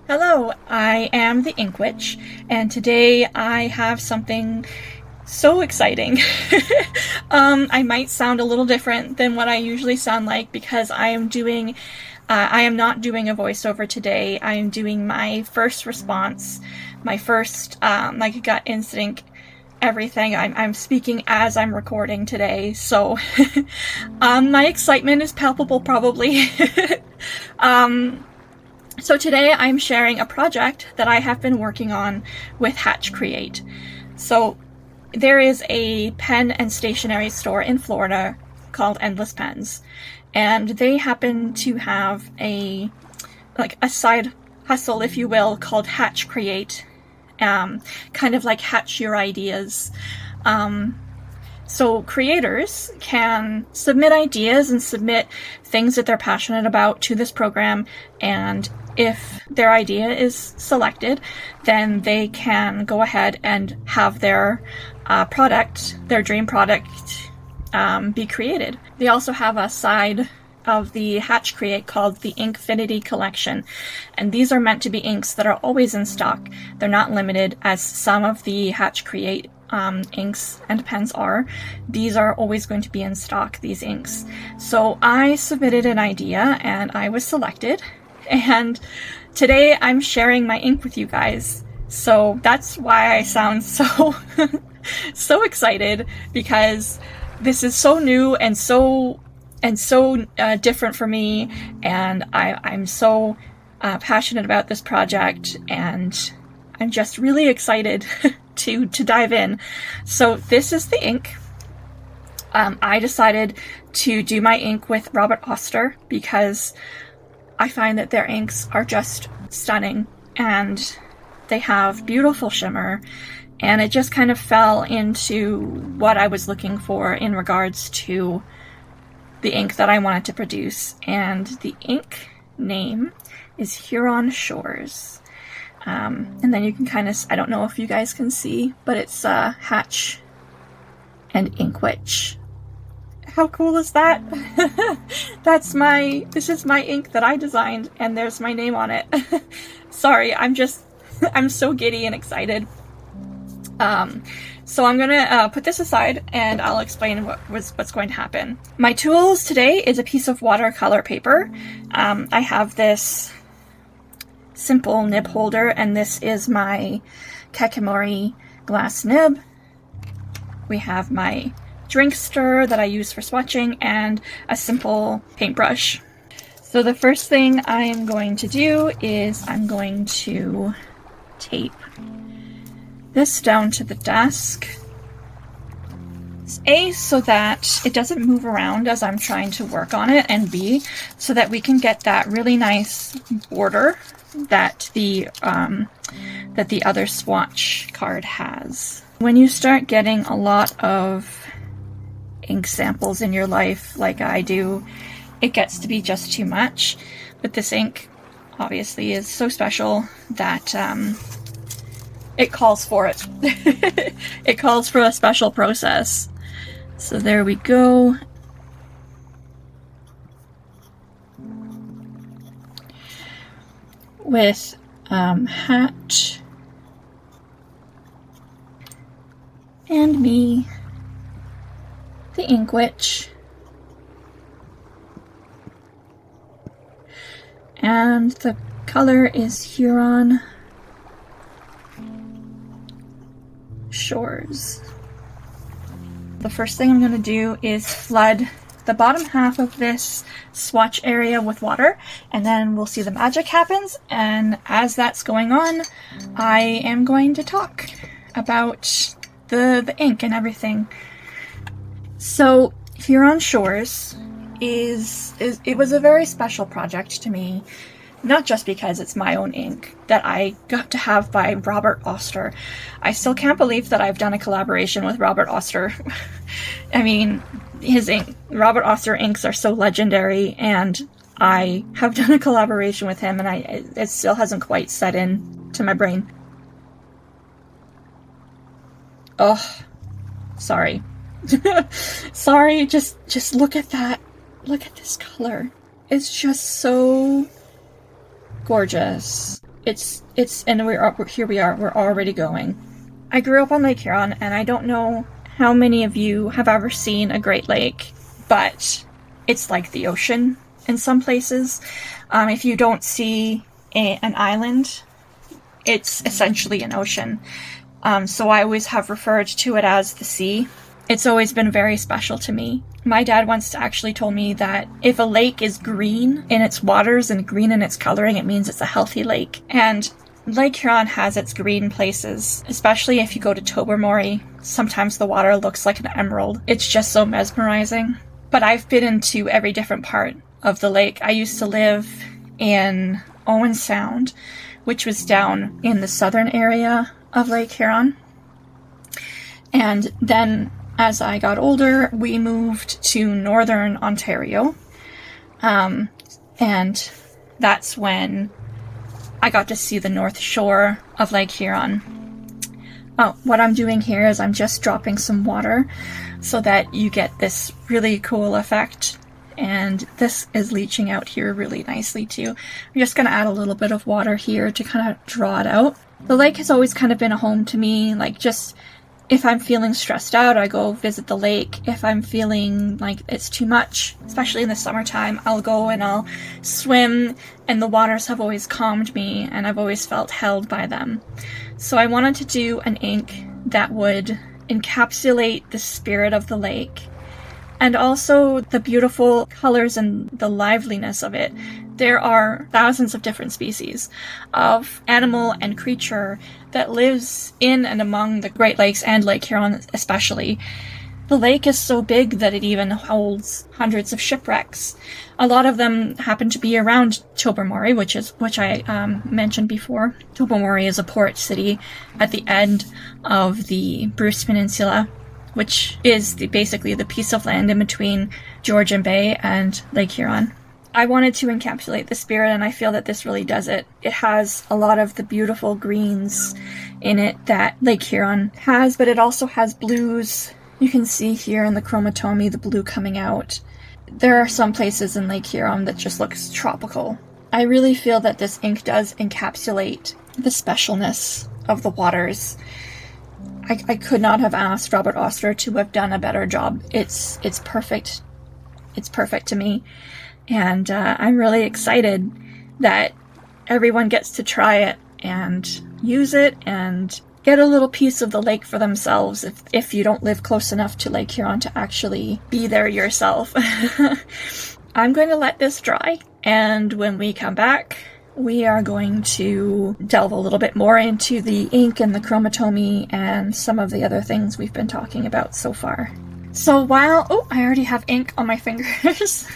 Hello, I am the Ink Witch, and today I have something so exciting. I might sound a little different than what I usually sound like because I am not doing a voiceover today. I am doing my first response, my first, like gut instinct, everything. I'm speaking as I'm recording today, so my excitement is palpable probably. So today I'm sharing a project that I have been working on with Hatch Create. So there is a pen and stationery store in Florida called EndlessPens, and they happen to have a side hustle, if you will, called Hatch Create, kind of like hatch your ideas. So creators can submit ideas and submit things that they're passionate about to this program, and if their idea is selected, then they can go ahead and have their product, their dream product, be created. They also have a side of the Hatch Create called the INKfinity collection, and these are meant to be inks that are always in stock. They're not limited as some of the Hatch Create inks and pens are. These are always going to be in stock, these inks. So I submitted an idea and I was selected, and today I'm sharing my ink with you guys. So that's why I sound so so excited, because this is so new and so different for me, and I'm so passionate about this project, and I'm just really excited to dive in. So this is the ink. I decided to do my ink with Robert Oster because I find that their inks are just stunning and they have beautiful shimmer, and it just kind of fell into what I was looking for in regards to the ink that I wanted to produce. And the ink name is Huron Shores. And then you can kind of, I don't know if you guys can see, but it's Hatch and Ink Witch. How cool is that? This is my ink that I designed, and there's my name on it. Sorry, I'm so giddy and excited. So I'm gonna put this aside and I'll explain what's going to happen. My tools today is a piece of watercolor paper. I have this simple nib holder, and this is my Kakimori glass nib. We have my drink stir that I use for swatching, and a simple paintbrush. So the first thing I am going to do is I'm going to tape this down to the desk. A, so that it doesn't move around as I'm trying to work on it, and B, so that we can get that really nice border that the other swatch card has. When you start getting a lot of ink samples in your life, like I do, it gets to be just too much. But this ink obviously is so special that it calls for it. It calls for a special process. So there we go. With Hatch and me, the Ink Witch, and the color is Huron Shores. The first thing I'm going to do is flood the bottom half of this swatch area with water, and then we'll see the magic happens. And as that's going on, I am going to talk about the ink and everything. So Huron Shores it was a very special project to me, not just because it's my own ink that I got to have by Robert Oster. I still can't believe that I've done a collaboration with Robert Oster. I mean, his ink, Robert Oster inks are so legendary, and I have done a collaboration with him, and it still hasn't quite set in to my brain. Oh, sorry. Sorry, just look at that. Look at this color. It's just so gorgeous. And here we are. We're already going. I grew up on Lake Huron, and I don't know how many of you have ever seen a Great Lake, but it's like the ocean in some places. If you don't see an island, it's essentially an ocean. So I always have referred to it as the sea. It's always been very special to me. My dad once actually told me that if a lake is green in its waters and green in its coloring, it means it's a healthy lake. And Lake Huron has its green places, especially if you go to Tobermory. Sometimes the water looks like an emerald. It's just so mesmerizing. But I've been into every different part of the lake. I used to live in Owen Sound, which was down in the southern area of Lake Huron. And then as I got older, we moved to northern Ontario. And that's when I got to see the North Shore of Lake Huron. What I'm doing here is I'm just dropping some water so that you get this really cool effect. And this is leaching out here really nicely too. I'm just going to add a little bit of water here to kind of draw it out. The lake has always kind of been a home to me, like just if I'm feeling stressed out, I go visit the lake. If I'm feeling like it's too much, especially in the summertime, I'll go and I'll swim, and the waters have always calmed me, and I've always felt held by them. So I wanted to do an ink that would encapsulate the spirit of the lake, and also the beautiful colors and the liveliness of it. There are thousands of different species of animal and creature that lives in and among the Great Lakes and Lake Huron especially. The lake is so big that it even holds hundreds of shipwrecks. A lot of them happen to be around Tobermory, which I mentioned before. Tobermory is a port city at the end of the Bruce Peninsula, which is basically the piece of land in between Georgian Bay and Lake Huron. I wanted to encapsulate the spirit, and I feel that this really does it. It has a lot of the beautiful greens in it that Lake Huron has, but it also has blues. You can see here in the chromatomy the blue coming out. There are some places in Lake Huron that just looks tropical. I really feel that this ink does encapsulate the specialness of the waters. I could not have asked Robert Oster to have done a better job. It's perfect. It's perfect to me. And I'm really excited that everyone gets to try it and use it and get a little piece of the lake for themselves if you don't live close enough to Lake Huron to actually be there yourself. I'm going to let this dry, and when we come back, we are going to delve a little bit more into the ink and the chromatomy and some of the other things we've been talking about so far. So while, I already have ink on my fingers.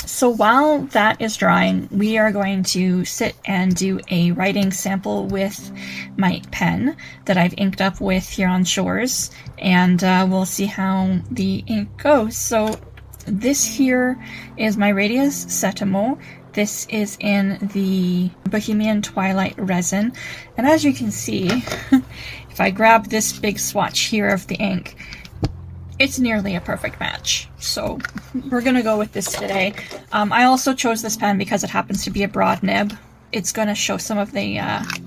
So while that is drying, we are going to sit and do a writing sample with my pen that I've inked up with Huron Shores, and we'll see how the ink goes. So this here is my Radius Setimo. This is in the Bohemian Twilight resin, and as you can see, if I grab this big swatch here of the ink, it's nearly a perfect match. So we're going to go with this today. I also chose this pen because it happens to be a broad nib. It's going to show some of the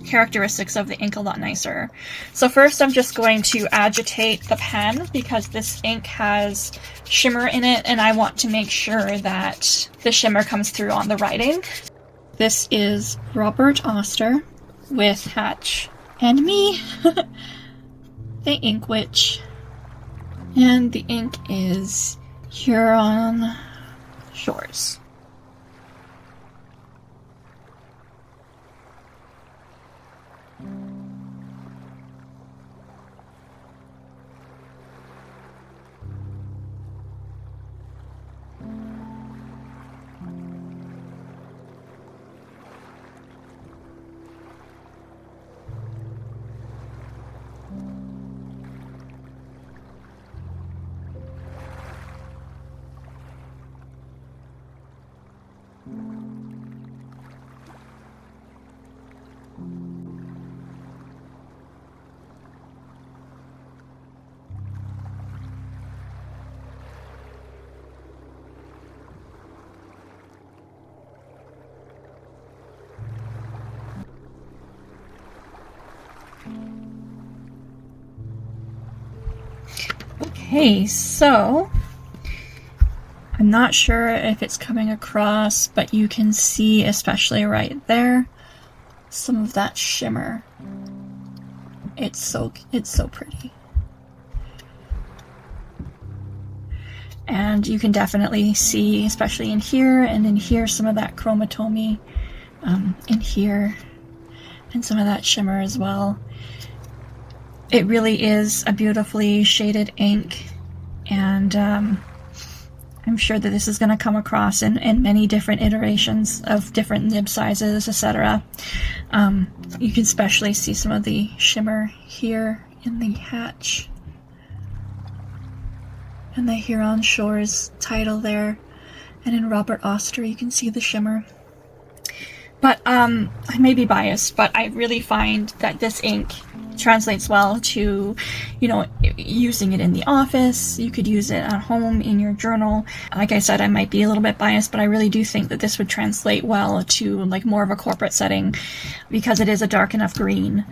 characteristics of the ink a lot nicer. So first I'm just going to agitate the pen because this ink has shimmer in it, and I want to make sure that the shimmer comes through on the writing. This is Robert Oster with Hatch and me, the Ink Witch. And the ink is Huron Shores. Okay, so I'm not sure if it's coming across, but you can see, especially right there, some of that shimmer. It's so pretty. And you can definitely see, especially in here and in here, some of that chromatomy in here, and some of that shimmer as well. It really is a beautifully shaded ink, and I'm sure that this is going to come across in many different iterations of different nib sizes, etc. You can especially see some of the shimmer here in the Hatch and the Huron Shores title there, and in Robert Oster you can see the shimmer. But I may be biased, but I really find that this ink translates well to, you know, using it in the office. You could use it at home in your journal. Like I said, I might be a little bit biased, but I really do think that this would translate well to like more of a corporate setting, because it is a dark enough green.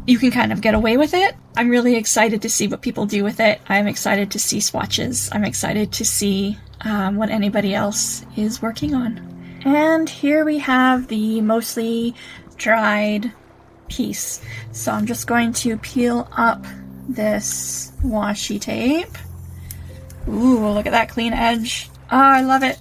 You can kind of get away with it. I'm really excited to see what people do with it. I'm excited to see swatches. I'm excited to see what anybody else is working on. And here we have the mostly dried piece. So I'm just going to peel up this washi tape. Ooh, look at that clean edge. Oh, I love it.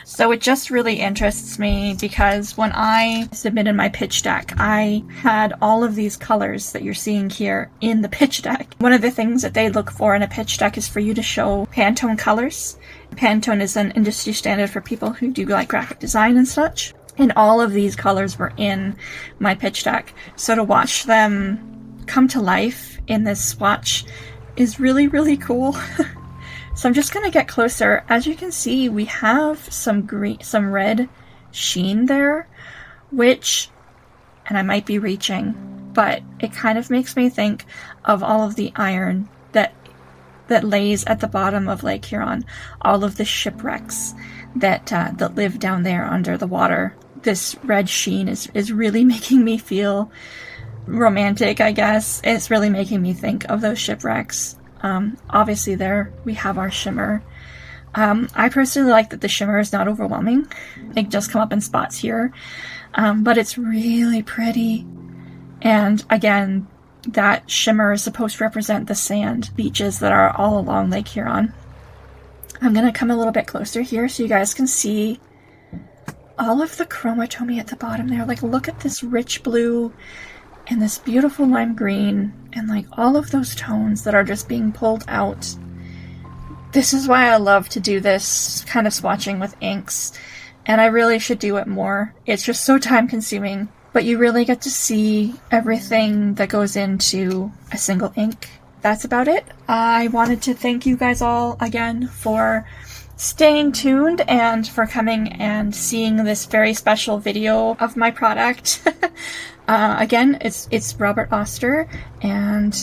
So it just really interests me because when I submitted my pitch deck, I had all of these colors that you're seeing here in the pitch deck. One of the things that they look for in a pitch deck is for you to show Pantone colors. Pantone is an industry standard for people who do like graphic design and such. And all of these colors were in my pitch deck. So to watch them come to life in this swatch is really, really cool. So I'm just going to get closer. As you can see, we have some red sheen there, which, and I might be reaching, but it kind of makes me think of all of the iron that lays at the bottom of Lake Huron, all of the shipwrecks that live down there under the water. This red sheen is really making me feel romantic, I guess. It's really making me think of those shipwrecks. Obviously there we have our shimmer. I personally like that the shimmer is not overwhelming. It just come up in spots here, but it's really pretty. And again, that shimmer is supposed to represent the sand beaches that are all along Lake Huron. I'm gonna come a little bit closer here so you guys can see all of the chromatomy at the bottom there. Like, look at this rich blue and this beautiful lime green, and like all of those tones that are just being pulled out. This is why I love to do this kind of swatching with inks, and I really should do it more. It's just so time consuming, but you really get to see everything that goes into a single ink. That's about it. I wanted to thank you guys all again for staying tuned and for coming and seeing this very special video of my product. Again, it's Robert Oster and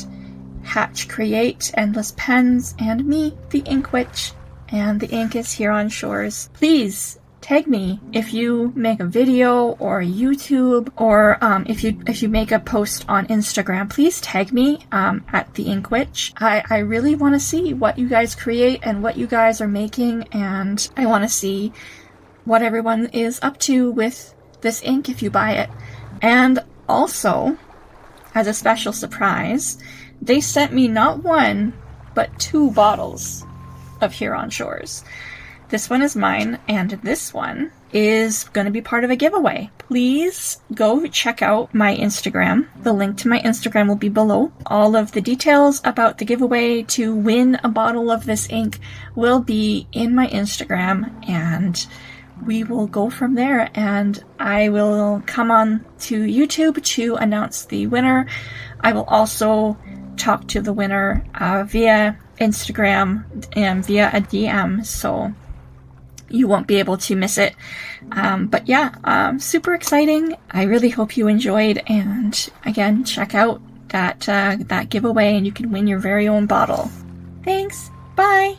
Hatch Create, EndlessPens, and me, the Ink Witch, and the ink is Huron Shores. Please tag me if you make a video or YouTube, or if you make a post on Instagram. Please tag me at the Ink Witch. I really want to see what you guys create and what you guys are making, and I want to see what everyone is up to with this ink if you buy it. And also, as a special surprise, they sent me not one, but 2 bottles of Huron Shores. This one is mine, and this one is going to be part of a giveaway. Please go check out my Instagram. The link to my Instagram will be below. All of the details about the giveaway to win a bottle of this ink will be in my Instagram, and we will go from there, and I will come on to YouTube to announce the winner. I will also talk to the winner via Instagram and via a DM, so you won't be able to miss it. But yeah, super exciting. I really hope you enjoyed, and again, check out that giveaway and you can win your very own bottle. Thanks. Bye.